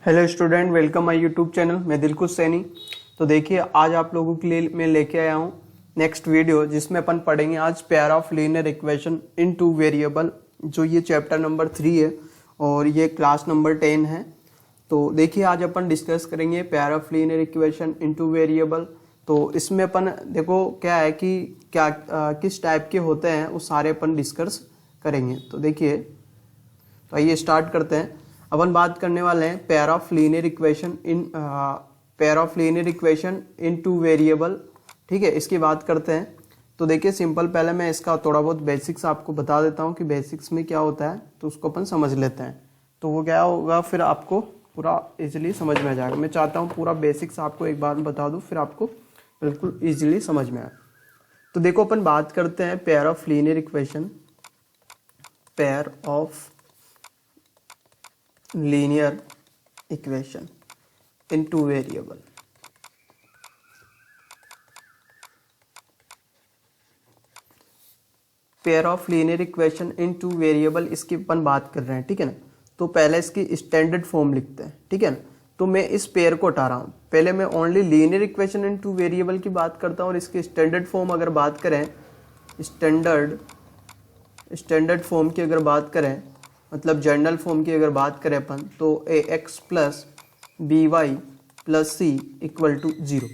Hello student, welcome my YouTube channel. मैं दिलकुश सैनी। तो देखिए, आज आप लोगों के लिए मैं लेके आया हूँ नेक्स्ट वीडियो, जिसमें अपन पढ़ेंगे आज pair of linear equation in two variable, जो ये चैप्टर नंबर 3 है और ये क्लास नंबर 10 है। तो देखिए, आज अपन डिस्कस करेंगे pair of linear equation in two variable. तो इसमें अपन देखो क्या है कि क्या किस टाइप के होते हैं वो सारे अपन डिस्कस करेंगे। तो देखिए, तो आइए स्टार्ट करते हैं। अपन बात करने वाले हैं pair of linear equation in two variable. ठीक है, इसकी बात करते हैं। तो देखिए सिंपल, पहले मैं इसका थोड़ा बहुत बेसिक्स आपको बता देता हूँ कि बेसिक्स में क्या होता है, तो उसको अपन समझ लेते हैं। तो वो क्या होगा, फिर आपको पूरा इजीली समझ में आ जाएगा। मैं चाहता हूँ पूरा बेसिक्स आपको एक बार बता दूँ, फिर आपको बिल्कुल इजीली समझ में आए। तो देखो, अपन बात करते हैं pair of linear equation, pair of linear equation in two variable। Pair of linear equation in two variable, इसकी अपन बात कर रहे हैं। ठीक है ना। तो पहले इसकी स्टैंडर्ड फॉर्म लिखते हैं। ठीक है ना। तो मैं इस पेयर को हटा रहा हूं। पहले मैं only linear equation in two variable की बात करता हूं, और इसकी स्टैंडर्ड फॉर्म अगर बात करें, स्टैंडर्ड फॉर्म की अगर बात करें, मतलब जनरल फॉर्म की अगर बात करें अपन, तो a x plus b y plus c equal to 0,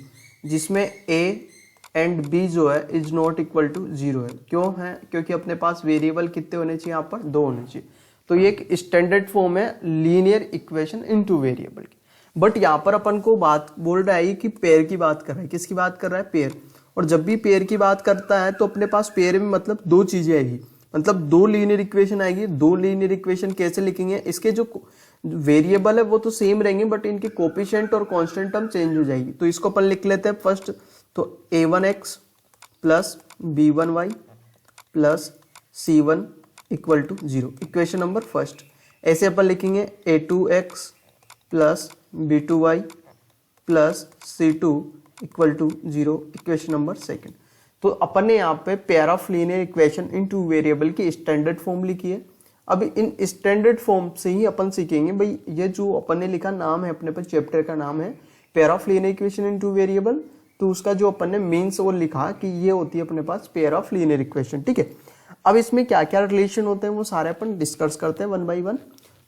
जिसमें ए एंड बी जो है इज नॉट इक्वल टू 0 है। क्यों है? क्योंकि अपने पास वेरिएबल कितने होने चाहिए, यहाँ पर 2 होने चाहिए। तो ये एक स्टैंडर्ड फॉर्म है linear equation in two variable की। बट यहाँ पर अपन को बात बोल रहा है कि पेयर की बात कर रहा है। किसकी बात कर रहा है? पेयर। और जब भी पेयर की बात करता है तो अपने पास पेयर में मतलब 2 चीजें आएगी, मतलब 2 लीनियर इक्वेशन आएगी। 2 लीनियर इक्वेशन कैसे लिखेंगे? इसके जो वेरिएबल है वो तो सेम रहेंगे, बट इनके कोफिशिएंट और कांस्टेंट टर्म चेंज हो जाएगी। तो इसको अपन लिख लेते हैं फर्स्ट। तो a1x plus b1y plus c1 equal to 0, equation number first. ऐसे अपन लिखेंगे a2x plus b2y plus c2 equal to 0, equation number second. तो अपन ने यहाँ पे pair of linear equation in two variable की स्टैंडर्ड फॉर्म लिखी है। अब इन स्टैंडर्ड फॉर्म से ही अपन सीखेंगे भाई, ये जो अपन ने लिखा नाम है, अपने पर चैप्टर का नाम है pair of linear equation in two variable. तो उसका जो अपन ने मीन्स वो लिखा कि ये होती है अपने पास पेयर ऑफ लीनियर इक्वेशन। ठीक है। अब इसमें क्या क्या रिलेशन होते हैं वो सारे अपन डिस्कस करते हैं वन बाई वन।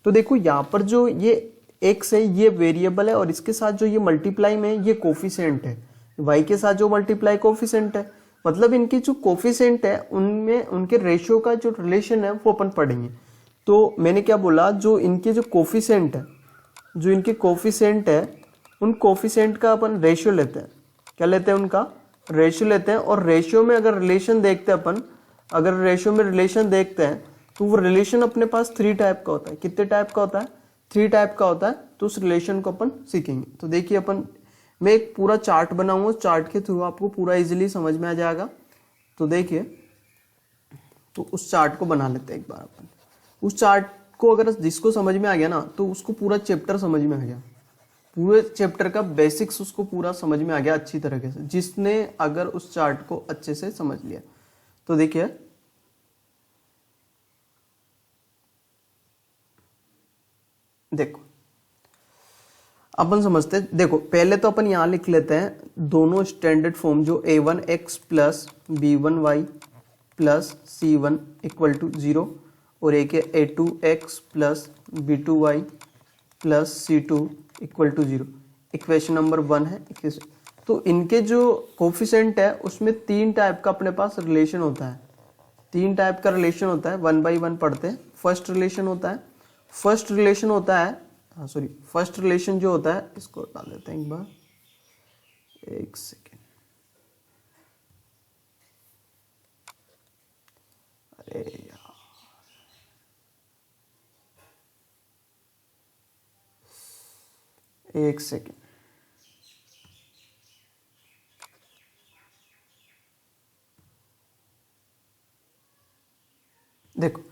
तो देखो, यहाँ पर जो ये एक्स है ये वेरिएबल है, और इसके साथ जो ये मल्टीप्लाई में ये कोफिशिएंट है, वाई के साथ जो मल्टीप्लाई कोफिशिएंट है, मतलब इनकी जो कोफिशिएंट है उनमें उनके रेशियो का जो रिलेशन है वो अपन पढ़ेंगे। तो मैंने क्या बोला, जो इनके जो कोफिशिएंट है, उन कोफिशिएंट का अपन रेशियो लेते हैं। क्या लेते हैं? उनका रेशियो लेते हैं। और रेशियो में अगर रिलेशन देखते हैं अपन, अगर रेशियो में रिलेशन देखते हैं तो वो रिलेशन अपने पास 3 टाइप का होता है। कितने टाइप का होता है? 3 टाइप का होता है। तो उस रिलेशन को अपन सीखेंगे। तो देखिए, अपन मैं एक पूरा चार्ट बनाऊंगा, चार्ट के थ्रू आपको पूरा इजीली समझ में आ जाएगा। तो देखिए, तो उस चार्ट को बना लेते हैं एक बार अपन। उस चार्ट को अगर जिसको समझ में आ गया ना, तो उसको पूरा चैप्टर समझ में आ गया, पूरे चैप्टर का बेसिक्स उसको पूरा समझ में आ गया अच्छी तरीके से, जिसने अगर उस चार्ट को अच्छे से समझ लिया। तो देखिए, देखो अपन समझते हैं। देखो, पहले तो अपन यहां लिख लेते हैं दोनों स्टैंडर्ड फॉर्म, जो a1x plus b1y plus c1 equal to 0, और एक है a2x plus b2y plus c2 equal to 0, equation number 1 है। तो इनके जो कोफिशिएंट है उसमें 3 टाइप का अपने पास रिलेशन होता है। 3 टाइप का रिलेशन होता है, वन बाई वन पढ़ते हैं। फर्स्ट रिलेशन जो होता है, इसको डाल देते हैं एक बार, एक सेकेंड। अरे यार, एक सेकेंड। देखो,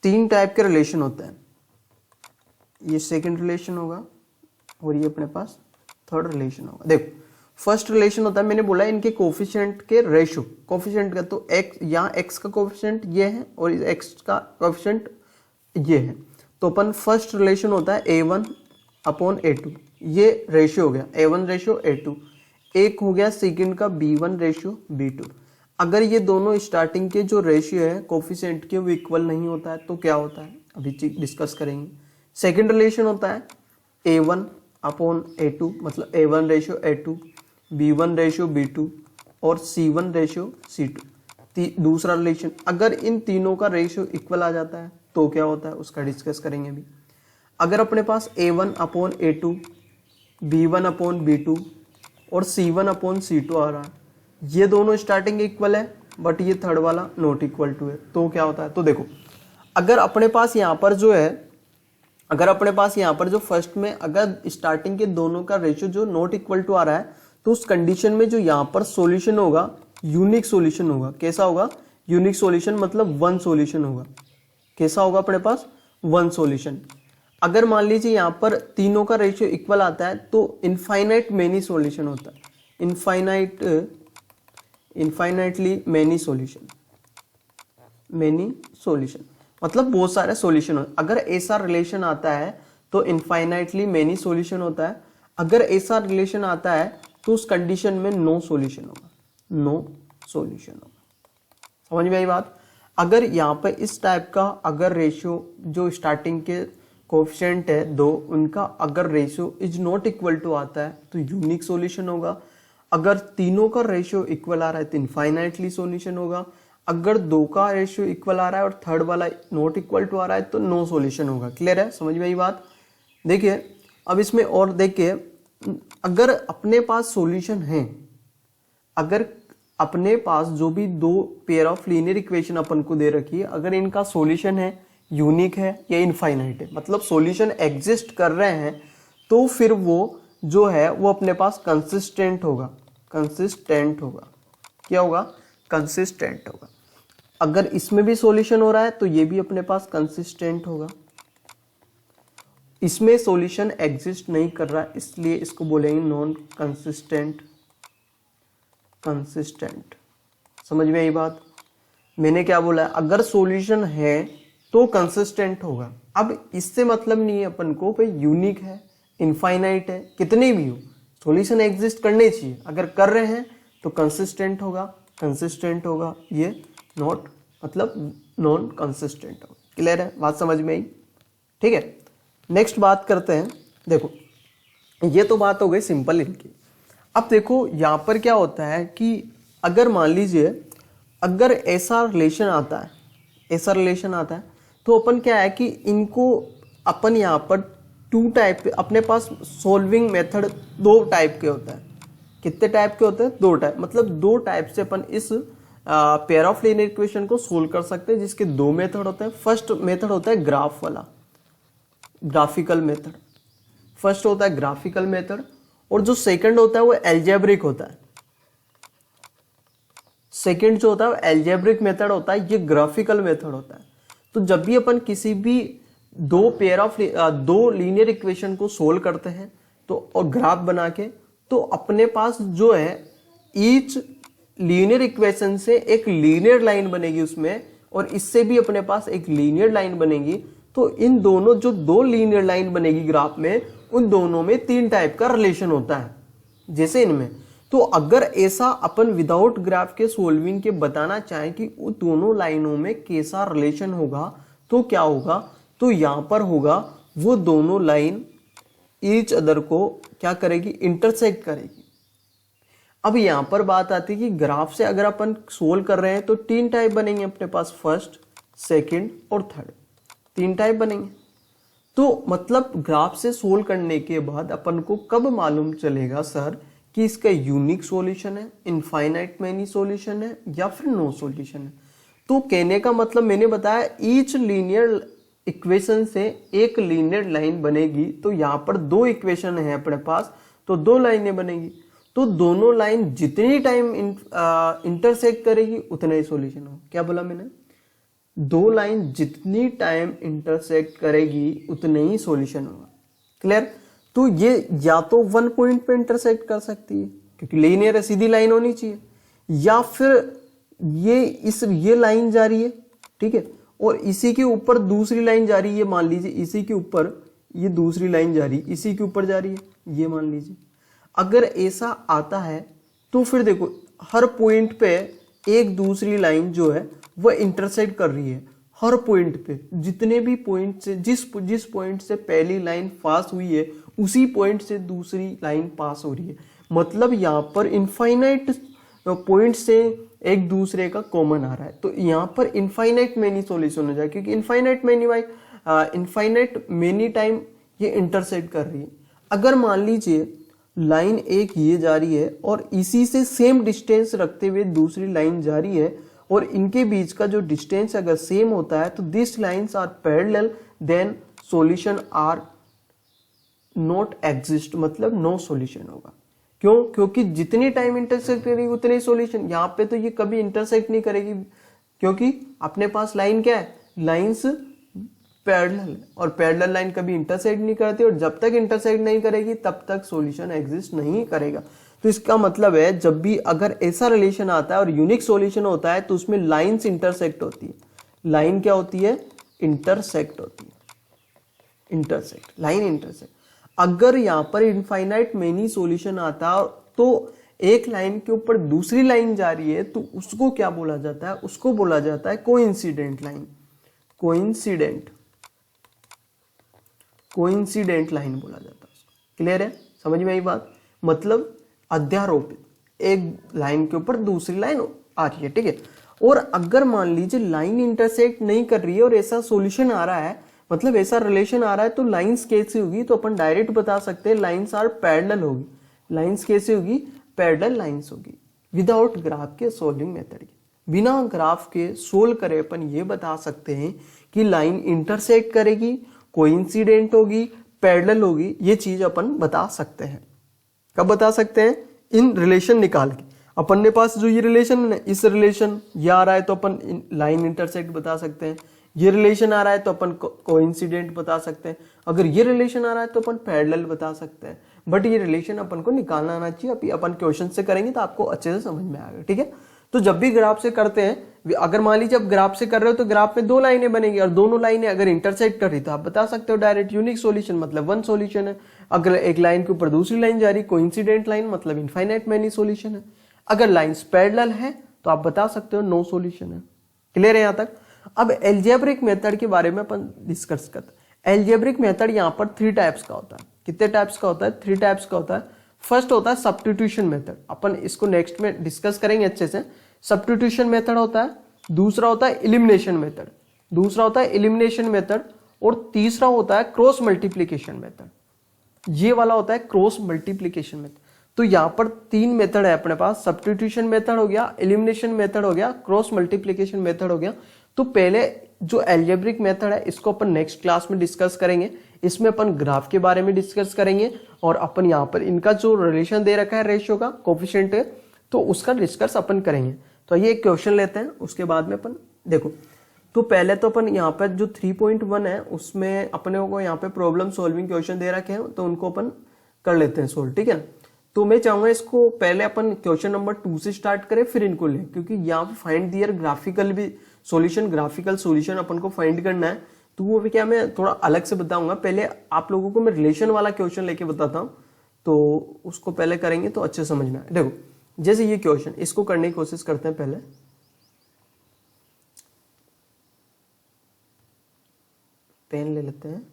3 टाइप के रिलेशन होते हैं। ये सेकंड रिलेशन होगा और ये अपने पास थर्ड रिलेशन होगा। देखो, फर्स्ट रिलेशन होता है, मैंने बोला इनके कोफिशिएंट के रेशियो, कोफिशिएंट का, तो x, यहाँ x का कोफिशिएंट ये है और x का कोफिशिएंट ये है। तो अपन फर्स्ट रिलेशन होता है a1 अपॉन A2, ये रेशियो हो गया A1 रेशियो A2। एक हो गया सेकंड का B1 रेशियो B2। अगर ये दोनों स्टार्टिंग के जो रेशियो है कोफिशिएंट के वो इक्वल नहीं होता है तो क्या होता है, अभी डिस्कस करेंगे। सेकंड रिलेशन होता है A1 अपॉन A2, मतलब A1 ratio A2, B1 ratio B2 और C1 रेशियो C2। दूसरा रिलेशन, अगर इन तीनों का रेशियो इक्वल आ जाता है तो क्या होता है उसका डिस्कस करेंगे अभी। अगर अपने पास A1 upon A2, B1 upon B2 और C1 अपॉन C2 आ रहा है, ये दोनों स्टार्टिंग इक्वल है बट ये थर्ड वाला नॉट इक्वल टू है, तो क्या होता है। तो देखो अगर अपने पास यहाँ पर जो है, अगर अपने पास यहाँ पर जो फर्स्ट में अगर स्टार्टिंग के दोनों का रेशियो जो नॉट इक्वल टू आ रहा है तो उस कंडीशन में जो यहाँ पर सॉल्यूशन होगा यूनिक सॉल्यूशन होगा। कैसा होगा, यूनिक सॉल्यूशन, मतलब वन सॉल्यूशन होगा। कैसा होगा अपने पास, वन सॉल्यूशन। अगर मान लीजिए यहाँ पर तीनों का रेशियो इक्वल आता है तो इनफाइनाइट मेनी सॉल्यूशन होता है, infinitely many solution, many solution मतलब बहुत सारे सॉल्यूशन। अगर ऐसा रिलेशन आता है तो इनफाइनाइटली मेनी सॉल्यूशन होता है। अगर ऐसा रिलेशन आता है तो उस कंडीशन में नो सॉल्यूशन होगा, नो सॉल्यूशन होगा। समझ में आई बात। अगर यहाँ पर इस टाइप का अगर रेशियो जो स्टार्टिंग के कोएफिशिएंट है दो, उनका अगर ratio is not equal to आता है तो यूनिक सॉल्यूशन होगा। अगर तीनों का रेशियो इक्वल आ रहा है तो इनफाइनाइटली सॉल्यूशन होगा। अगर दो का रेशियो इक्वल आ रहा है और थर्ड वाला नॉट इक्वल टू आ रहा है तो नो सॉल्यूशन होगा। क्लियर है, समझ में आई बात। देखिए अब इसमें और देखिए, अगर अपने पास सॉल्यूशन है, अगर अपने पास जो भी दो पेयर ऑफ लीनियर इक्वेशन अपन को दे रखी है, अगर इनका सॉल्यूशन है यूनिक है या इनफाइनाइट है, मतलब सॉल्यूशन एग्जिस्ट कर रहे हैं, तो फिर वो जो है वो अपने पास कंसिस्टेंट होगा, कंसिस्टेंट होगा। क्या होगा, कंसिस्टेंट होगा। अगर इसमें भी सॉल्यूशन हो रहा है तो ये भी अपने पास कंसिस्टेंट होगा। इसमें सॉल्यूशन एग्जिस्ट नहीं कर रहा है इसलिए इसको बोलेंगे नॉन कंसिस्टेंट, कंसिस्टेंट। समझ में आई बात। मैंने क्या बोला है, अगर सॉल्यूशन है तो कंसिस्टेंट होगा। अब इससे मतलब नहीं है अपन को भाई यूनिक है, इनफाइनाइट है, कितने भी हो सॉल्यूशन एग्जिस्ट करने चाहिए। अगर कर रहे हैं तो कंसिस्टेंट होगा, कंसिस्टेंट होगा। ये नॉट मतलब नॉन कंसिस्टेंट होगा। क्लियर है, बात समझ में आई। ठीक है, नेक्स्ट बात करते हैं। देखो ये तो बात हो गई सिंपल इनकी। अब देखो यहाँ पर क्या होता है कि अगर मान लीजिए अगर ऐसा रिलेशन आता है, ऐसा रिलेशन आता है तो अपन क्या है कि इनको अपन यहाँ पर टू टाइप अपने पास सॉल्विंग मेथड दो टाइप के होता है। कितने टाइप के होते हैं, दो टाइप, मतलब दो टाइप से अपन इस पेयर ऑफ लीनियर इक्वेशन को सोल्व कर सकते हैं, जिसके दो मेथड होते हैं। फर्स्ट मेथड होता है ग्राफ वाला, ग्राफिकल मेथड। फर्स्ट होता है ग्राफिकल मेथड और जो सेकंड होता है वो एल्जेब्रिक होता है। सेकंड जो होता है वो एल्जेब्रिक मेथड होता है, ये ग्राफिकल मेथड होता है। तो जब भी अपन किसी भी दो पेयर ऑफ दो लीनियर इक्वेशन को सोल्व करते हैं तो और ग्राफ बना के, तो अपने पास जो है ईच लीनियर इक्वेशन से एक लीनियर लाइन बनेगी उसमें, और इससे भी अपने पास एक लीनियर लाइन बनेगी। तो इन दोनों जो दो लीनियर लाइन बनेगी ग्राफ में, उन दोनों में तीन टाइप का रिलेशन होता है जैसे इनमें। तो अगर ऐसा अपन विदाउट ग्राफ के सोल्विंग के बताना चाहें कि उन दोनों लाइनों में कैसा रिलेशन होगा तो क्या होगा, तो यहां पर होगा वो दोनों लाइन ईच अदर को क्या करेगी, इंटरसेक्ट करेगी। अब यहां पर बात आती है कि ग्राफ से अगर अपन सोल्व कर रहे हैं तो तीन टाइप बनेंगे अपने पास, फर्स्ट, सेकंड और थर्ड, तीन टाइप बनेंगे। तो मतलब ग्राफ से सोल्व करने के बाद अपन को कब मालूम चलेगा सर कि इसका यूनिक सॉल्यूशन है, इनफाइनाइट मेनी सॉल्यूशन है या फिर नो सॉल्यूशन है। तो कहने का मतलब मैंने बताया ईच लीनियर इक्वेशन से एक लीनियर लाइन बनेगी। तो यहाँ पर दो इक्वेशन है अपने पास, तो दो लाइनें बनेगी। तो दोनों लाइन जितनी टाइम इंटरसेक्ट करेगी उतना ही सॉल्यूशन होगा। क्या बोला मैंने, दो लाइन जितनी टाइम इंटरसेक्ट करेगी उतने ही सॉल्यूशन होगा। क्लियर। तो ये या तो वन पॉइंट पे इंटरसेक्ट कर सकती है क्योंकि लीनियर है, सीधी लाइन होनी चाहिए, या फिर ये लाइन जा रही है, ठीक है, और इसी के ऊपर दूसरी लाइन जा रही है, मान लीजिए इसी के ऊपर ये दूसरी लाइन जा रही है, इसी के ऊपर जा रही है, ये मान लीजिए। अगर ऐसा आता है तो फिर देखो हर पॉइंट पे एक दूसरी लाइन जो है वह इंटरसेक्ट कर रही है। हर पॉइंट पे जितने भी पॉइंट से जिस पॉइंट से पहली लाइन पास हुई है उसी पॉइंट से दूसरी लाइन पास हो रही है। मतलब यहाँ पर इनफाइनाइट पॉइंट से एक दूसरे का कॉमन आ रहा है, तो यहाँ पर इनफाइनाइट मेनी सॉल्यूशन हो जाए, क्योंकि इनफाइनाइट मेनी टाइम ये इंटरसेक्ट कर रही है। अगर मान लीजिए लाइन एक ये जा रही है और इसी से सेम डिस्टेंस रखते हुए दूसरी लाइन जा रही है और इनके बीच का जो डिस्टेंस अगर सेम होता है तो this lines are parallel then solution are not exist, मतलब नो सॉल्यूशन होगा। क्यों? क्योंकि जितनी टाइम इंटरसेक्ट करेगी उतने ही सॉल्यूशन। यहाँ पे तो ये कभी इंटरसेक्ट नहीं करेगी क्योंकि अपने पास लाइन क्या है, लाइंस पैरेलल है और पैरेलल लाइन कभी इंटरसेक्ट नहीं करती और जब तक इंटरसेक्ट नहीं करेगी तब तक सॉल्यूशन एग्जिस्ट नहीं करेगा। तो इसका मतलब है जब भी अगर ऐसा रिलेशन आता है और यूनिक सॉल्यूशन होता है तो उसमें लाइंस इंटरसेक्ट होती है। लाइन क्या होती है? इंटरसेक्ट होती है। Intersect, line intersect. अगर यहाँ पर इनफाइनाइट मेनी सॉल्यूशन आता है तो एक लाइन के ऊपर दूसरी लाइन जा रही है तो उसको क्या बोला जाता है? उसको बोला जाता है कोइंसिडेंट लाइन। कोइंसिडेंट लाइन बोला जाता है। क्लियर है? समझ में आई बात? मतलब अध्यारोपित, एक लाइन के ऊपर दूसरी लाइन आ रही है, ठीक है। और अगर मान लीजिए लाइन इंटरसेक्ट नहीं कर रही है और ऐसा सॉल्यूशन आ रहा है, मतलब ऐसा रिलेशन आ रहा है, तो लाइंस कैसे होगी? तो अपन डायरेक्ट बता सकते हैं लाइंस आर पैरेलल होगी। लाइंस कैसे होगी? पैरेलल लाइंस होगी विदाउट ग्राफ के सोल्विंग मेथड के। बिना ग्राफ के सोल्व करे अपन ये बता सकते हैं कि लाइन इंटरसेक्ट करेगी, कोइंसिडेंट होगी, पैरेलल होगी। ये चीज अपन बता सकते हैं। कब बता सकते हैं? इन रिलेशन निकाल के। अपन के पास जो ये रिलेशन है, इस रिलेशन ये आ रहा है तो अपन लाइन इंटरसेक्ट बता सकते हैं। ये रिलेशन आ रहा है तो अपन कोइंसिडेंट बता सकते हैं। अगर ये रिलेशन आ रहा है तो अपन पैरेलल बता सकते हैं। बट ये रिलेशन अपन को निकालना आना चाहिए। अभी अपन क्वेश्चन से करेंगे तो आपको अच्छे से समझ में आएगा, ठीक है। तो जब भी ग्राफ से करते हैं, अगर मान लीजिए आप ग्राफ से कर रहे हो तो ग्राफ में दो लाइनें बनेगी और दोनों लाइनें अगर इंटरसेक्ट कर रही तो आप बता सकते हो डायरेक्ट यूनिक सॉल्यूशन, मतलब वन सॉल्यूशन है। अगर एक लाइन के ऊपर दूसरी लाइन जा रही, कोइंसिडेंट लाइन, मतलब इनफाइनाइट मेनी सॉल्यूशन है। अगर लाइंस पैरेलल है तो आप बता सकते हो नो सॉल्यूशन है। क्लियर है यहाँ तक? अब एल्जेब्रिक मेथड के बारे में अपन डिस्कस करते हैं। एल्जेब्रिक मेथड यहाँ पर 3 टाइप्स का होता है। कितने टाइप्स का होता है? 3 टाइप्स का होता है। फर्स्ट होता है सब्स्टिट्यूशन मेथड, अपन इसको नेक्स्ट में डिस्कस करेंगे अच्छे से। सब्स्टिट्यूशन मेथड होता है। दूसरा होता है एलिमिनेशन मेथड, और तीसरा होता है क्रॉस मल्टीप्लीकेशन मेथड। ये वाला होता है क्रॉस मल्टीप्लीकेशन मेथड। तो यहाँ पर 3 मेथड है अपने पास। सब्स्टिट्यूशन मेथड हो गया, एलिमिनेशन मेथड हो गया, क्रॉस मल्टीप्लीकेशन मेथड हो गया। तो पहले जो एल्जेब्रिक मेथड है इसको अपन नेक्स्ट क्लास में डिस्कस करेंगे। इसमें अपन ग्राफ के बारे में डिस्कस करेंगे और अपन यहाँ पर इनका जो रिलेशन दे रखा है रेशियो का, कोफिशिएंट है, तो उसका डिस्कस अपन करेंगे। तो ये एक क्वेश्चन लेते हैं, उसके बाद में अपन देखो। तो पहले तो अपन यहाँ पर जो 3.1 है उसमें अपने को यहाँ पे प्रॉब्लम सॉल्विंग क्वेश्चन दे रखे हैं, तो उनको अपन कर लेते हैं सोल्व, ठीक है। तो मैं चाहूंगा इसको पहले अपन क्वेश्चन नंबर 2 से स्टार्ट करें फिर इनको लें, क्योंकि यहाँ पे फाइंड दियर ग्राफिकल भी ग्राफिकल सॉल्यूशन अपन को फाइंड करना है। तो वो भी क्या मैं थोड़ा अलग से बताऊंगा। पहले आप लोगों को मैं रिलेशन वाला क्वेश्चन लेके बताता हूँ, तो उसको पहले करेंगे तो अच्छे समझ में आए। देखो जैसे ये क्वेश्चन, इसको करने की कोशिश करते हैं। पहले पेन ले लेते हैं।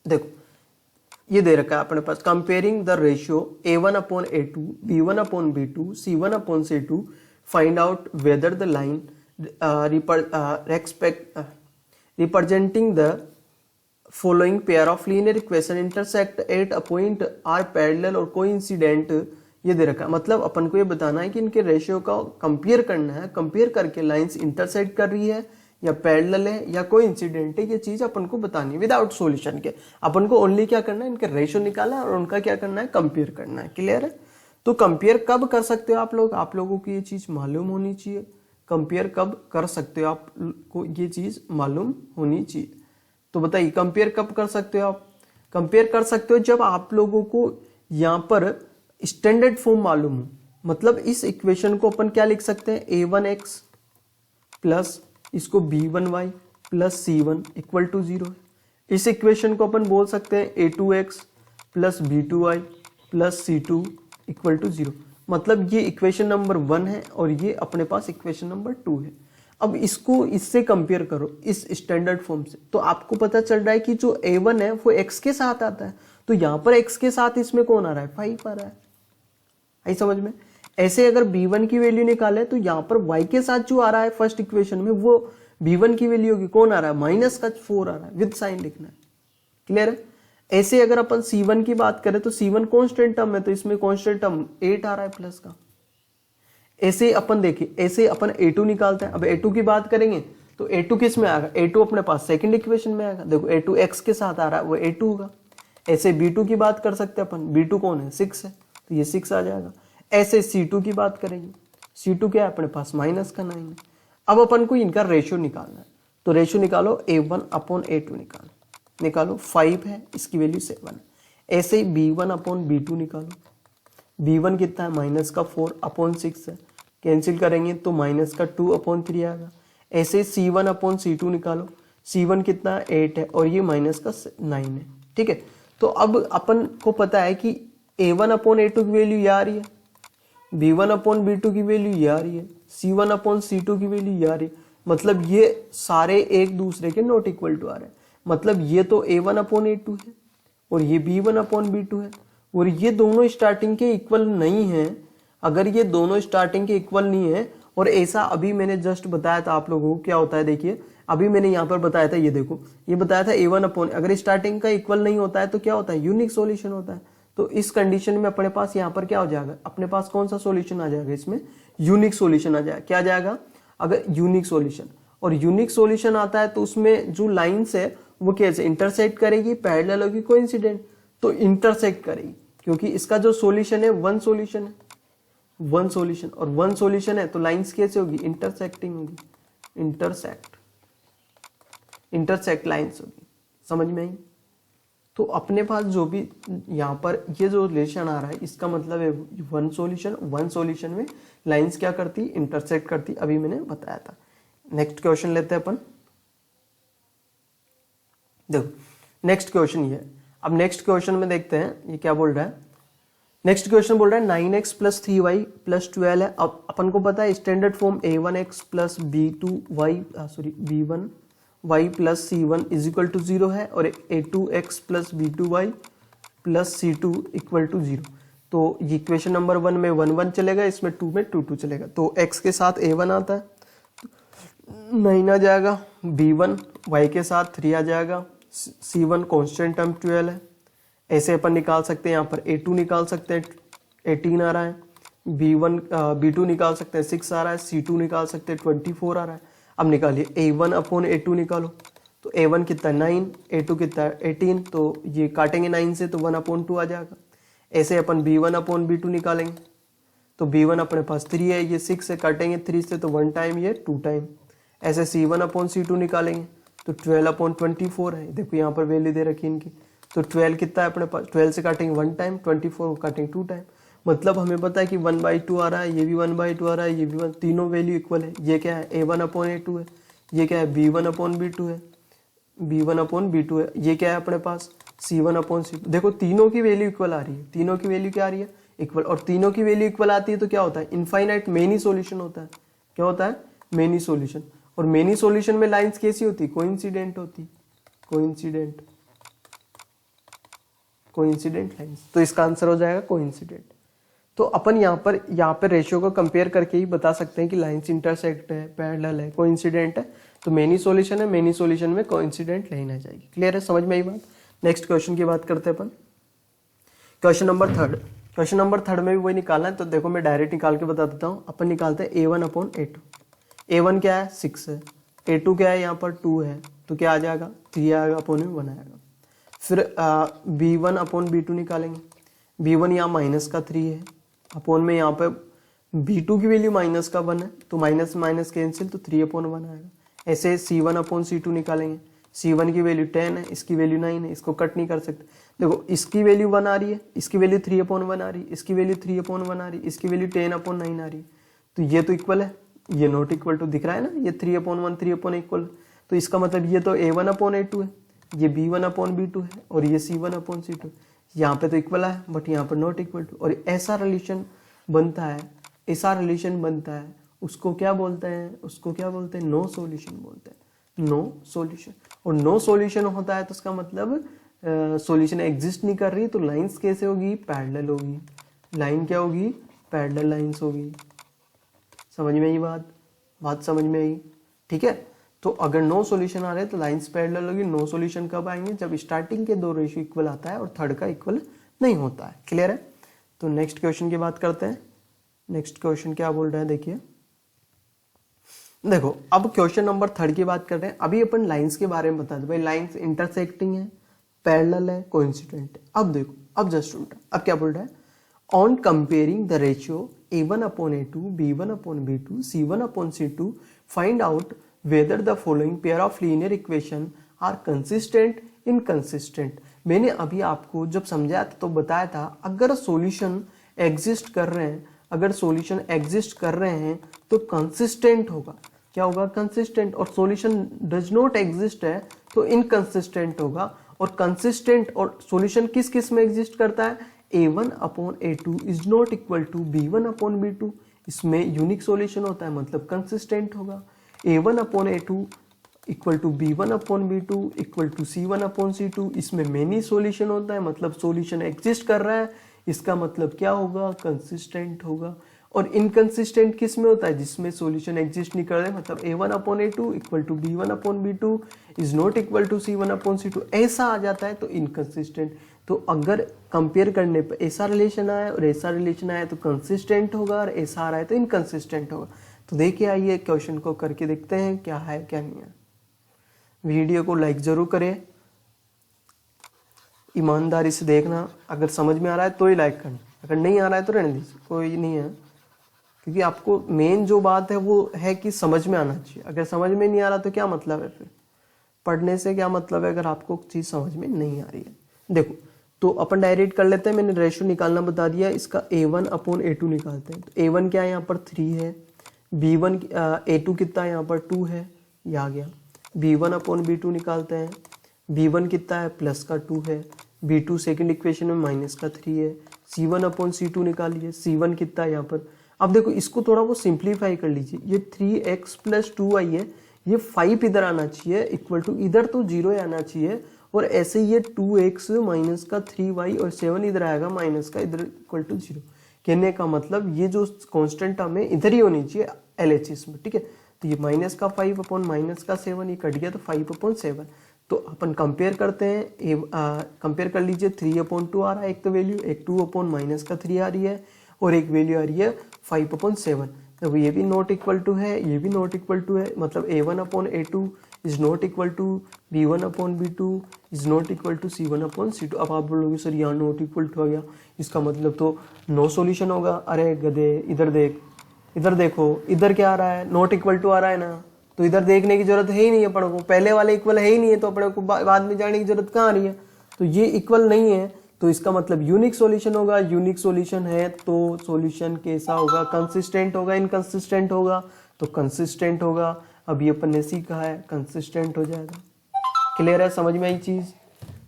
देखो ये दे रखा है अपने पास, comparing the ratio A1/A2, B1/B2, C1/C2, find out whether the line representing the following pair of linear equation intersect at a point are parallel और coincident। ये दे रखा है, मतलब अपन को ये बताना है कि इनके रेशियो का कंपेयर करना है। कंपेयर करके लाइंस इंटरसेक्ट कर रही है या पैरेलल है या कोइंसिडेंट है, ये चीज अपन को बतानी है विदाउट सॉल्यूशन के। अपन को ओनली क्या करना है, इनके रेशियो निकालना है और उनका क्या करना है, कंपेयर करना है। क्लियर है? तो कंपेयर कब कर सकते हो आप लोग? आप लोगों को ये चीज मालूम होनी चाहिए। कंपेयर कब कर सकते हो आपको, ये चीज मालूम होनी चाहिए। तो बताइए कंपेयर कब कर सकते हो आप? कंपेयर कर सकते हो जब आप लोगों को यहाँ पर स्टैंडर्ड फॉर्म मालूम हो। मतलब इस इक्वेशन को अपन क्या लिख सकते हैं, A1x प्लस इसको B1y plus C1 equal to 0 है। इस इक्वेशन को अपन बोल सकते हैं A2x plus B2y plus C2 equal to 0। मतलब ये इक्वेशन नंबर 1 है और ये अपने पास इक्वेशन नंबर 2 है। अब इसको इससे कंपेयर करो इस स्टैंडर्ड फॉर्म से, तो आपको पता चल रहा है कि जो A1 है वो x के साथ आता है, तो यहाँ पर x के साथ इसमें कौन आ रहा है, 5 आ रहा है। आई समझ में। ऐसे अगर B1 की वैल्यू निकाले तो यहाँ पर y के साथ जो आ रहा है फर्स्ट इक्वेशन में वो B1 की वैल्यू होगी, कौन आ रहा है, माइनस का 4 आ रहा है, विद साइन लिखना है। क्लियर है। ऐसे अगर अपन C1 की बात करें तो C1 कॉन्स्टेंट टर्म है, तो इसमें कॉन्स्टेंट टर्म 8 आ रहा है प्लस का। ऐसे अपन देखिए, ऐसे अपन A2 निकालते हैं। अब A2 की बात करेंगे तो A2 किस में आएगा, A2 अपने पास सेकंड इक्वेशन में आएगा। देखो A2 x के साथ आ रहा है, वो A2 होगा। ऐसे B2 की बात कर सकते हैं अपन, B2 कौन है, 6 है, तो ये 6 आ जाएगा। ऐसे C2 की बात करेंगे, C2 क्या है अपने पास, माइनस का 9 है। अब अपन को इनका रेशियो निकालना है, तो रेशियो निकालो A1 अपॉन A2 निकालो 5 है, इसकी वैल्यू 7 है। ऐसे ही B1 अपॉन B2 निकालो, B1 कितना है, माइनस का 4 अपॉन 6 है, कैंसिल करेंगे तो माइनस का 2 अपॉन 3 आएगा। ऐसे C1 अपॉन C2 निकालो, C1 कितना है, 8 है, और ये माइनस का 9 है। ठीक है, तो अब अपन को पता है कि A1 अपॉन A2 की वैल्यू ये आ रही है, B1 अपॉन B2 की वैल्यू ये आ रही है, C1 अपॉन C2 की वैल्यू ये आ रही है। मतलब ये सारे एक दूसरे के नॉट इक्वल टू आ रहे हैं। मतलब ये तो A1 अपॉन A2 है और ये B1 अपॉन B2 है, और ये दोनों स्टार्टिंग के इक्वल नहीं है। अगर ये दोनों स्टार्टिंग के इक्वल नहीं है, और ऐसा अभी मैंने जस्ट बताया था आप लोगों को, क्या होता है देखिए, अभी मैंने यहाँ पर बताया था, ये देखो, ये बताया था A1 अपॉन, अगर स्टार्टिंग का इक्वल नहीं होता है तो क्या होता है, यूनिक सॉल्यूशन होता है। तो इस कंडीशन में अपने पास यहाँ पर क्या हो जाएगा, अपने पास कौन सा सॉल्यूशन आ जाएगा, इसमें यूनिक सॉल्यूशन आ जाएगा। क्या आ जाएगा, अगर यूनिक सॉल्यूशन, और यूनिक सॉल्यूशन आता है तो उसमें जो लाइंस है वो कैसे इंटरसेक्ट करेगी, पैरेलल होगी, कोइंसिडेंट, तो इंटरसेक्ट करेगी, क्योंकि इसका जो सॉल्यूशन है वन सॉल्यूशन है, वन सॉल्यूशन, और वन सॉल्यूशन है तो लाइंस कैसे होगी, इंटरसेक्टिंग होगी, इंटरसेक्ट लाइंस होगी। समझ में आई। तो अपने पास जो भी यहाँ पर ये जो रिलेशन आ रहा है, इसका मतलब है वन सॉल्यूशन में लाइंस क्या करती, इंटरसेक्ट करती, अभी मैंने बताया था। नेक्स्ट क्वेश्चन लेते हैं अपन। देखो नेक्स्ट क्वेश्चन ये है। अब नेक्स्ट क्वेश्चन में देखते हैं ये क्या बोल रहा है। नेक्स्ट क्वेश्चन बोल रहा है 9x प्लस 3y प्लस 12 है। अब अपन को पता है standard form A1x plus B1y plus C1 is equal to 0 है, और A2x plus B2y plus C2 equal to 0। तो ये इक्वेशन नंबर 1 में 1 1 चलेगा, इसमें 2 में 2 2 चलेगा। तो x के साथ A1 आता है, 9 आ जाएगा, B1 y के साथ 3 आ जाएगा, C1 कॉन्स्टेंट टर्म 12 है। ऐसे अपन निकाल सकते हैं, यहाँ पर A2 निकाल सकते हैं, 18 आ रहा है, B2 निकाल सकते हैं, 6 आ रहा है, C2 निकाल सकते हैं, 24 आ रहा है। अब निकालिए A1 अपॉन A2 निकालो, तो A1 कितना है 9, A2 कितना है 18, तो ये काटेंगे 9 से तो 1 अपॉन 2 आ जाएगा। ऐसे अपन B1 अपॉन B2 निकालेंगे, तो B1 अपने पास 3 है, ये 6 से काटेंगे 3 से तो 1 टाइम, ये 2 टाइम। ऐसे C1 अपॉन C2 निकालेंगे तो 12 अपॉन 24 है, देखो यहाँ पर वैल्यू दे रखी इनकी। तो 12 कितना है अपने पास, 12 से काटेंगे 1 टाइम, 24 को काटेंगे 2 टाइम। मतलब हमें पता है कि 1/2 आ रहा है, ये भी 1/2 आ रहा है, ये भी 1, तीनों वैल्यू इक्वल है। ये क्या है, A1 अपॉन A2 है, ये क्या है, B1 अपॉन B2 है, B1 अपॉन B2 है, ये क्या है अपने पास, C1 अपॉन C2। देखो तीनों की वैल्यू इक्वल आ रही है, तीनों की वैल्यू क्या आ रही है, इक्वल। और तीनों की वैल्यू इक्वल आती है तो क्या होता है, इनफाइनाइट मेनी सॉल्यूशन होता है। क्या होता है, मेनी सॉल्यूशन। और मेनी सॉल्यूशन में लाइंस कैसी होती, कोइंसिडेंट होती, कोइंसिडेंट लाइंस। तो इसका आंसर हो जाएगा कोइंसिडेंट। तो अपन यहाँ पर रेशियो को कंपेयर करके ही बता सकते हैं कि लाइंस इंटरसेक्ट है, पैरेलल है, कोइंसिडेंट है। तो मेनी सॉल्यूशन है, मेनी सॉल्यूशन में कोइंसिडेंट लाइन आ जाएगी। क्लियर है, समझ में आई बात। नेक्स्ट क्वेश्चन की बात करते हैं अपन, क्वेश्चन नंबर 3। क्वेश्चन नंबर 3 में भी वही निकालना है, तो देखो मैं डायरेक्ट निकाल के बता देता हूँ। अपन निकालते हैं A1 अपॉन A2। A1 क्या है, 6 है, A2 क्या है, यहाँ पर 2 है, तो क्या आ जाएगा, 3 आएगा, अपॉन में 1 आएगा। फिर B1 अपॉन B2 निकालेंगे, B1 यहाँ माइनस का 3 है, अपॉन में यहाँ पे B2 की वैल्यू माइनस का 1 है, तो माइनस माइनस कैंसिल, तो 3 अपॉन 1 आएगा। ऐसे C1 अपॉन C2 निकालेंगे, C1 की वैल्यू 10 है, इसकी वैल्यू 9 है, इसको कट नहीं कर सकते। देखो इसकी वैल्यू 1 आ रही है, इसकी वैल्यू 3 अपॉन 1 आ रही है, इसकी वैल्यू 3 अपॉन 1 आ रही है, इसकी वैल्यू 10 अपॉन 9 आ रही है। तो ये तो इक्वल है, ये नॉट इक्वल टू दिख रहा है ना, ये 3 अपॉन 1 3 अपॉन इक्वल, तो तो इसका मतलब ये तो A1/A2 है, ये B1/B2 है और ये C1/C2। यहाँ पे तो इक्वल है बट यहाँ पर नॉट इक्वल टू। और ऐसा रिलेशन बनता है, उसको क्या बोलते हैं, नो सॉल्यूशन बोलते हैं, नो सॉल्यूशन। और नो सॉल्यूशन होता है तो इसका मतलब सॉल्यूशन एग्जिस्ट नहीं कर रही, तो लाइंस कैसे होगी, पैरेलल होगी। लाइन क्या होगी, पैरेलल लाइंस होगी। समझ में आई बात समझ में आई, ठीक है। तो अगर नो सॉल्यूशन आ रहे तो लाइंस पैरेलल होगी। नो सॉल्यूशन कब आएंगे, जब स्टार्टिंग के दो रेशियो इक्वल आता है और थर्ड का इक्वल नहीं होता है। क्लियर है। तो नेक्स्ट क्वेश्चन की बात करते हैं। नेक्स्ट क्वेश्चन क्या बोल रहे हैं, देखिए। देखो अब क्वेश्चन नंबर 3 की बात कर रहे हैं। अभी अपन लाइंस के बारे में बता दो भाई, लाइंस इंटरसेक्टिंग है, पैरेलल है, कोइंसिडेंट है। अब देखो, अब जस्ट उल्टा, अब क्या बोल रहा है, on comparing the ratio A1/A2, B1/B2, C1/C2, find out whether the following pair of linear equation are consistent, inconsistent। मैंने अभी आपको जब समझाया था तो बताया था, अगर सॉल्यूशन एग्जिस्ट कर रहे हैं तो कंसिस्टेंट होगा। क्या होगा, कंसिस्टेंट। और सॉल्यूशन डज नॉट एग्जिस्ट है तो इनकंसिस्टेंट होगा। और कंसिस्टेंट और सॉल्यूशन किस किस में एग्जिस्ट करता है, A1/A2 is not equal to B1/B2, इसमें यूनिक सॉल्यूशन होता है, मतलब कंसिस्टेंट होगा। A1/A2 equal to B1/B2 equal to C1/C2, इसमें मेनी सॉल्यूशन होता है, मतलब सॉल्यूशन एग्जिस्ट कर रहा है, इसका मतलब क्या होगा, कंसिस्टेंट होगा। और इनकंसिस्टेंट किस में होता है, जिसमें सॉल्यूशन एग्जिस्ट नहीं कर रहे, मतलब A1/A2 equal to B1/B2 is not equal to C1/C2, ऐसा आ जाता है तो इनकंसिस्टेंट। तो अगर कंपेयर करने पर ऐसा रिलेशन आया और ऐसा रिलेशन आया तो कंसिस्टेंट होगा, और ऐसा आ रहा है तो इनकंसिस्टेंट होगा। तो देखिए आइए क्वेश्चन को करके देखते हैं क्या है क्या नहीं है। वीडियो को लाइक जरूर करें, ईमानदारी से देखना, अगर समझ में आ रहा है तो ही लाइक करना, अगर नहीं आ रहा है तो रहने दीजिए, कोई नहीं है। क्योंकि आपको मेन जो बात है वो है कि समझ में आना चाहिए। अगर समझ में नहीं आ रहा तो क्या मतलब है, फिर पढ़ने से क्या मतलब है अगर आपको चीज समझ में नहीं आ रही है। देखो तो अपन डायरेक्ट कर लेते हैं, मैंने रेशियो निकालना बता दिया, इसका A1/A2 निकालते हैं। तो A1 क्या है, यहाँ पर 3 है, B1 A2 कितना है, यहाँ पर 2 है, ये आ गया। B1/B2 निकालते हैं, B1 कितना है, प्लस का 2 है, B2 सेकंड इक्वेशन में माइनस का 3 है। C1/C2 निकालिए, C1 कितना है यहाँ पर। अब देखो इसको थोड़ा वो सिंप्लीफाई कर लीजिए, ये 3x + 2y है, ये 5 इधर आना चाहिए, इक्वल टू इधर तो 0 आना चाहिए, और ऐसे ये 2x माइनस का 3y और 7 इधर आएगा माइनस का, इधर इक्वल टू 0। कहने का मतलब ये जो कांस्टेंट टर्म है इधर ही होनी चाहिए LHS में, ठीक है। तो ये माइनस का 5 माइनस का 7 ये कट गया तो 5/7। तो अपन कंपेयर करते हैं, कंपेयर कर लीजिए, 3/2 आ रहा है एक तो वैल्यू, एक 2 माइनस का 3 आ रही है, और एक वैल्यू आ रही है 5/7। तो ये भी नॉट इक्वल टू है, ये भी नॉट इक्वल टू है, मतलब A1/A2 is not equal to B1/B2 is not equal to C1/C2। अब आप बोलोगे सर यहाँ नॉट इक्वल टू आ गया, इसका मतलब तो नो सॉल्यूशन होगा। अरे गधे, इधर देख, इधर देखो, इधर क्या आ रहा है, नॉट इक्वल टू आ रहा है ना, तो इधर देखने की जरूरत है ही नहीं है अपने को, पहले वाले इक्वल है ही नहीं है, तो अपने को बाद में जाने की जरूरत कहाँ आ रही है। तो ये इक्वल नहीं है तो इसका मतलब यूनिक सॉल्यूशन होगा। यूनिक सॉल्यूशन है तो सॉल्यूशन कैसा होगा, कंसिस्टेंट होगा, इनकंसिस्टेंट होगा, तो कंसिस्टेंट होगा। अभी अपन ने सीखा है, कंसिस्टेंट हो जाएगा। क्लियर है, समझ में आई चीज।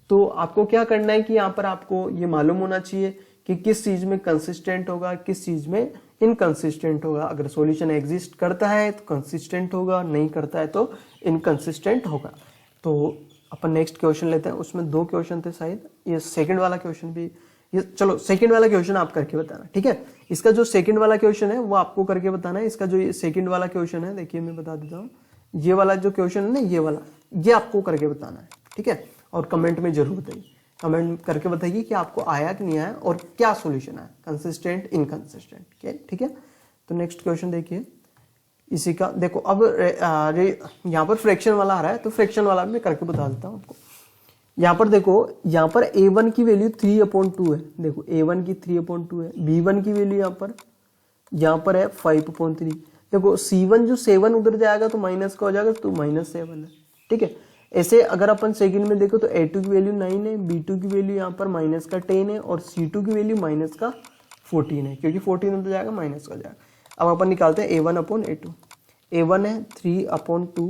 तो आपको क्या करना है कि यहाँ पर आपको ये मालूम होना चाहिए कि किस चीज में कंसिस्टेंट होगा, किस चीज में इनकंसिस्टेंट होगा। अगर सॉल्यूशन एग्जिस्ट करता है तो कंसिस्टेंट होगा, नहीं करता है तो इनकंसिस्टेंट होगा। तो अपन नेक्स्ट क्वेश्चन लेते हैं, उसमें 2 क्वेश्चन थे शायद, ये सेकंड वाला क्वेश्चन भी, ये चलो सेकंड वाला क्वेश्चन आप करके बताना, ठीक है। इसका जो सेकंड वाला क्वेश्चन है वो आपको करके बताना है। इसका जो ये सेकंड वाला क्वेश्चन है, देखिए मैं बता देता हूँ, ये वाला जो क्वेश्चन है ना, ये वाला, ये आपको करके बताना है, ठीक है। और कमेंट में जरूर बताइए, कमेंट करके बताइए कि आपको आया कि नहीं आया और क्या सोल्यूशन आया, कंसिस्टेंट, इनकंसिस्टेंट, ठीक है। तो नेक्स्ट क्वेश्चन देखिए इसी का। देखो अब यहाँ पर फ्रैक्शन वाला आ रहा है, तो फ्रैक्शन वाला मैं करके बता देता हूँ आपको। यहाँ पर देखो, यहाँ पर A1 की वैल्यू 3/2 है, देखो A1 की 3/2 है, B1 की वैल्यू यहाँ पर है 5/3। देखो C1 जो 7 उधर जाएगा तो माइनस का हो जाएगा, तो -7 है, ठीक है। ऐसे अगर अपन सेकंड में देखो तो A2 की वैल्यू 9 है, B2 की वैल्यू यहाँ पर -10 है, और C2 की वैल्यू -14 है, क्योंकि 14 उधर जाएगा माइनस का जाएगा। अब अपन निकालते हैं A1/A2। A1 है 3/2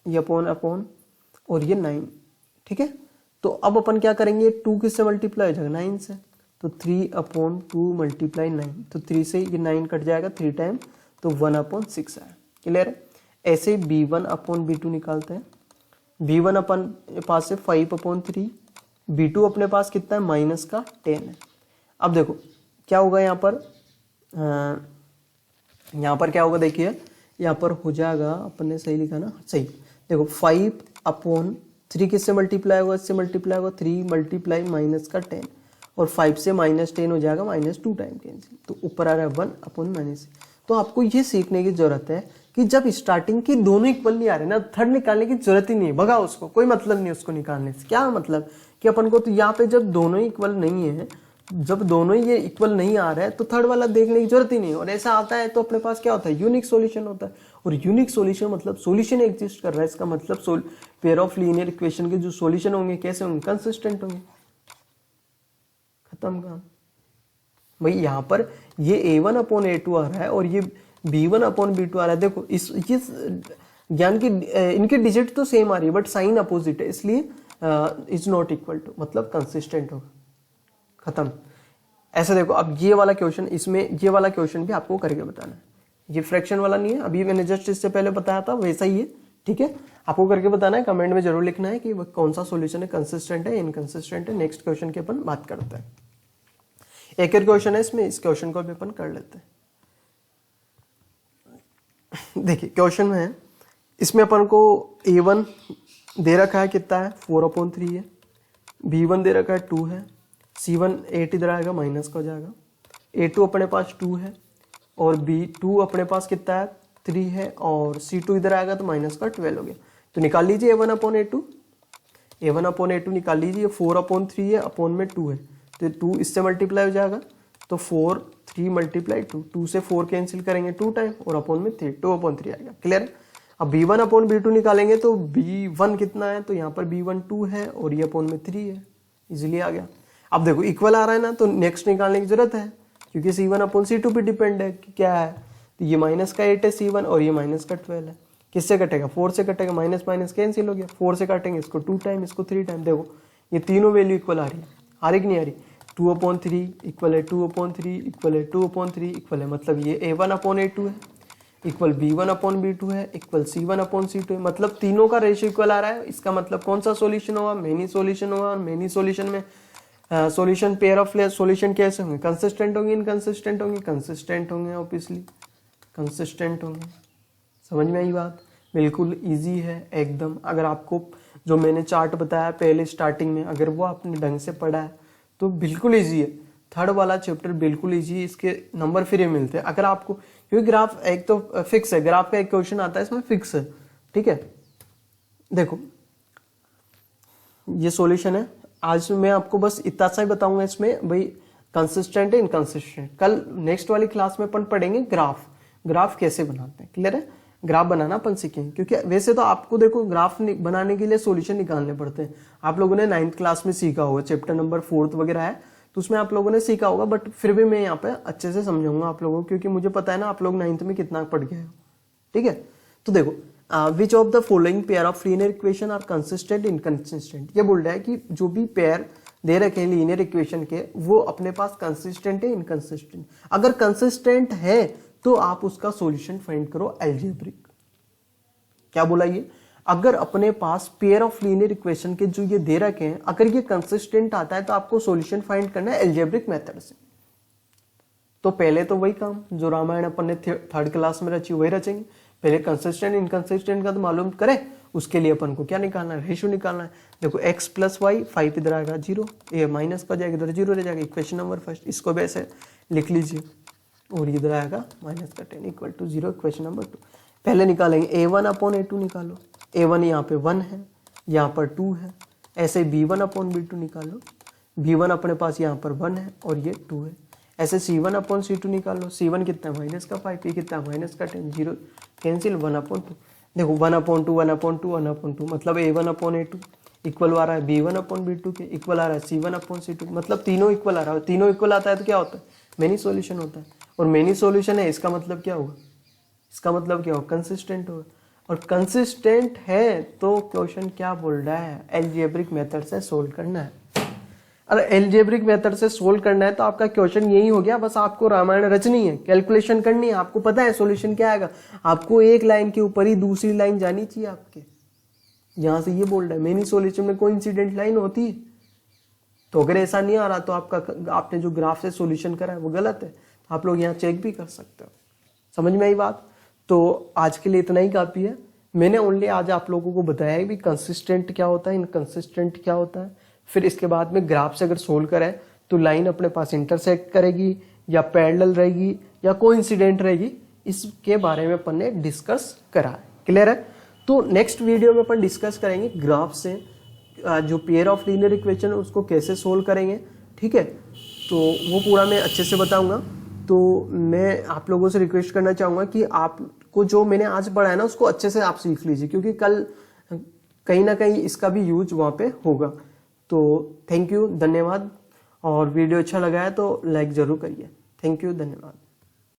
ये अपॉन और ये 9, ठीक है। तो अब अपन क्या करेंगे, 2 किससे मल्टीप्लाई हो जाएगा, 9 से, तो 3/2 मल्टीप्लाई 9, तो 3 से ये 9 कट जाएगा 3 टाइम, तो 1/6 आया। क्लियर है। ऐसे b1/b2 निकालते हैं। b1 अपन पास से 5/3, b2 अपने पास कितना है, -10 है। अब देखो क्या होगा यहाँ पर, क्या होगा, देखिए यहाँ पर हो जाएगा, अपन ने सही लिखा ना, सही। देखो 5/3 किससे मल्टीप्लाई होगा, इससे मल्टीप्लाई होगा, 3 मल्टीप्लाई -10, और 5 से -10 हो जाएगा, -2 टाइम कैंसिल, तो ऊपर आ रहा है 1/-। तो आपको ये सीखने की जरूरत है कि जब स्टार्टिंग की दोनों इक्वल नहीं आ रहे ना, थर्ड निकालने की जरूरत ही नहीं है, भगा उसको, कोई मतलब नहीं उसको निकालने से। क्या मतलब कि अपन को तो यहाँ पे जब दोनों ही इक्वल नहीं है, जब दोनों ही ये इक्वल नहीं आ रहा है, तो थर्ड वाला देखने की जरूरत ही नहीं है। और ऐसा आता है तो अपने पास क्या होता है, यूनिक सॉल्यूशन होता है। और यूनिक सॉल्यूशन मतलब सॉल्यूशन एग्जिस्ट कर रहा है, इसका मतलब पेयर ऑफ लीनियर इक्वेशन के जो सॉल्यूशन होंगे कैसे होंगे, कंसिस्टेंट होंगे। खत्म काम भाई। यहाँ पर ये a1/a2 आ रहा है और ये b1/b2 आ रहा है। देखो इस ज्ञान की इनकी डिजिट तो सेम आ रही है, बट साइन अपोजिट है, इसलिए इज नॉट इक्वल टू, मतलब कंसिस्टेंट होगा। खत्म। ऐसे देखो अब ये वाला क्वेश्चन, इसमें ये वाला क्वेश्चन भी आपको करके बताना है। ये फ्रैक्शन वाला नहीं है, अभी मैंने जस्ट इससे पहले बताया था वैसा ही है, ठीक है। आपको करके बताना है, कमेंट में जरूर लिखना है कि वो कौन सा सॉल्यूशन है, कंसिस्टेंट है, इनकंसिस्टेंट है। नेक्स्ट क्वेश्चन की अपन बात करते हैं। एक और क्वेश्चन है इसमें, इस क्वेश्चन को भी अपन कर लेते हैं। देखिए क्वेश्चन में है, इसमें अपन को a1 दे रखा है कितना है, 4/3 है, b1 दे रखा है 2 है, c1 8 इधर आएगा माइनस का हो जाएगा, a2 अपने पास 2 है, और b2 अपने पास कितना है 3 है, और c2 इधर आएगा तो माइनस का 12 हो गया। तो निकाल लीजिए a1/a2, a1/a2 निकाल लीजिए। 4/3 है, अपॉन में 2 है, तो 2 इससे मल्टीप्लाई हो जाएगा, तो 4 3 मल्टीप्लाई 2, 2 से 4 कैंसिल करेंगे 2 टाइम, और अपॉन में 3, 2/3 आएगा। क्लियर। अब b1/b2 निकालेंगे तो b1 कितना है, तो यहाँ पर b1 2 है, और ये अपॉन में 3 है, इजिली आ गया। अब देखो इक्वल आ रहा है ना, तो नेक्स्ट निकालने की जरूरत है, क्योंकि c1/c2 पे डिपेंड है कि क्या है, तो ये -8 है c1, और ये -12 है। किससे कटेगा, 4 से कटेगा, माइनस माइनस कैंसिल हो गया, 4 से काटेंगे इसको 2 टाइम, इसको 3 टाइम। देखो ये तीनों वैल्यू इक्वल आ रही है, आ रही कि नहीं आ रही। 2/3 इक्वल है 2/3 इक्वल है 2/3 इक्वल है, मतलब ये a1/a2 है, इक्वल b1/b2 है, इक्वल c1/c2 है, मतलब तीनों का रेशियो इक्वल आ रहा है। इसका मतलब कौन सा सॉल्यूशन होगा, मेनी सॉल्यूशन होगा। और मेनी सॉल्यूशन में सॉल्यूशन पेयर ऑफ सॉल्यूशन कैसे होंगे, कंसिस्टेंट होंगे, इनकंसिस्टेंट होंगे, कंसिस्टेंट होंगे, ऑब्वियसली कंसिस्टेंट होंगे। समझ में आई बात, बिल्कुल इजी है एकदम। अगर आपको जो मैंने चार्ट बताया पहले स्टार्टिंग में, अगर वो आपने ढंग से पढ़ा है तो बिल्कुल इजी है। थर्ड वाला चैप्टर बिल्कुल इजी, इसके नंबर फ्री मिलते हैं। अगर आपको, क्योंकि ग्राफ एक तो फिक्स है, ग्राफ का एक क्वेश्चन आता है इसमें फिक्स है, ठीक है। देखो ये सॉल्यूशन है, आज मैं आपको बस इतना सा ही बताऊंगा इसमें भाई, कंसिस्टेंट है, इनकंसिस्टेंट। कल नेक्स्ट वाली क्लास में अपन पढ़ेंगे ग्राफ कैसे बनाते हैं। क्लियर है, ग्राफ बनाना अपन सीखेंगे, क्योंकि वैसे तो आपको देखो ग्राफ बनाने के लिए सॉल्यूशन निकालने पड़ते हैं। आप लोगों ने 9th क्लास में सीखा होगा, चैप्टर नंबर 4 वगैरह है, तो उसमें आप लोगों ने सीखा होगा, बट फिर भी मैं यहाँ पे अच्छे से समझाऊंगा आप लोगों को, क्योंकि मुझे पता है ना आप लोग 9th में कितना पढ़ गए हो, ठीक है। तो देखो which of the following pair of linear equation are consistent, inconsistent. ये बोल रहा है कि जो भी पेयर दे रखे हैं लीनियर इक्वेशन के, वो अपने पास कंसिस्टेंट है, इनकंसिस्टेंट। अगर कंसिस्टेंट है तो आप उसका सॉल्यूशन फाइंड करो एल्जेब्रिक। क्या बोला ये, अगर अपने पास पेयर ऑफ लीनियर इक्वेशन के जो ये दे रखे हैं, अगर ये कंसिस्टेंट आता है तो आपको सॉल्यूशन फाइंड करना है एल्जेब्रिक मेथड से। तो पहले तो वही काम जो रामायण अपन ने 3rd क्लास में रची वही रचेंगे। पहले कंसिस्टेंट इनकंसिस्टेंट का तो मालूम करें, उसके लिए अपन को क्या निकालना है, रेशियो निकालना है। देखो x + y, 5 इधर आएगा 0, ये माइनस का जाएगा इधर 0 रह जाएगा। इक्वेशन नंबर फर्स्ट, इसको भी ऐसे लिख लीजिए, और इधर आएगा -10 = 0। इक्वेशन नंबर 2 पहले निकालेंगे, a1/a2 निकालो। a1 यहाँ पे 1 है, यहाँ पर 2 है। ऐसे b1/b2 निकालो, b1 अपने पास यहाँ पर 1 है और ये 2 है। ऐसे c1/c2 निकालो, c1 कितना है -5, ये कितना है -10, 0 कैंसिल, 1/2। देखो 1/2 1/2 1/2, मतलब a1/a2 इक्वल आ रहा है b1/b2 के, इक्वल आ रहा है c1/c2, मतलब तीनों इक्वल आ रहा है। तीनों इक्वल आता है तो क्या होता है, मेनी सॉल्यूशन होता है। और मेनी सॉल्यूशन है, इसका मतलब क्या होगा, इसका मतलब क्या होगा, कंसिस्टेंट होगा। और कंसिस्टेंट है तो क्वेश्चन क्या बोल रहा है, एल्जेब्रिक मेथड से सोल्व करना है। अरे एल्जेब्रिक मेथड से सोल्व करना है तो आपका क्वेश्चन यही हो गया, बस आपको रामायण रचनी है, कैलकुलेशन करनी है, आपको पता है सॉल्यूशन क्या आएगा, आपको एक लाइन के ऊपर ही दूसरी लाइन जानी चाहिए आपके। यहां से ये बोल रहा है मेनी सॉल्यूशन में कोई इंसिडेंट लाइन होती है, तो अगर ऐसा नहीं आ रहा तो आपने जो ग्राफ से सॉल्यूशन करा है वो गलत है, तो आप लोग यहाँ चेक भी कर सकते हो। समझ में आई बात? तो आज के लिए इतना ही काफी है। मैंने ओनली आज आप लोगों को बताया है कि कंसिस्टेंट क्या होता है, इनकंसिस्टेंट क्या होता है, फिर इसके बाद में ग्राफ से अगर सोल्व करें तो लाइन अपने पास इंटरसेक्ट करेगी या पैरेलल रहेगी या कोइंसिडेंट रहेगी, इसके बारे में अपन ने डिस्कस करा है। क्लियर है? तो नेक्स्ट वीडियो में अपन डिस्कस करेंगे ग्राफ से जो पेयर ऑफ लीनियर इक्वेशन है उसको कैसे सोल्व करेंगे। ठीक है, तो वो पूरा मैं अच्छे से बताऊंगा। तो मैं आप लोगों से रिक्वेस्ट करना चाहूँगा कि आपको जो मैंने आज पढ़ा है ना उसको अच्छे से आप सीख लीजिए, क्योंकि कल कहीं ना कहीं इसका भी यूज वहाँ पे होगा। तो थैंक यू, धन्यवाद। और वीडियो अच्छा लगा है तो लाइक ज़रूर करिए। थैंक यू, धन्यवाद।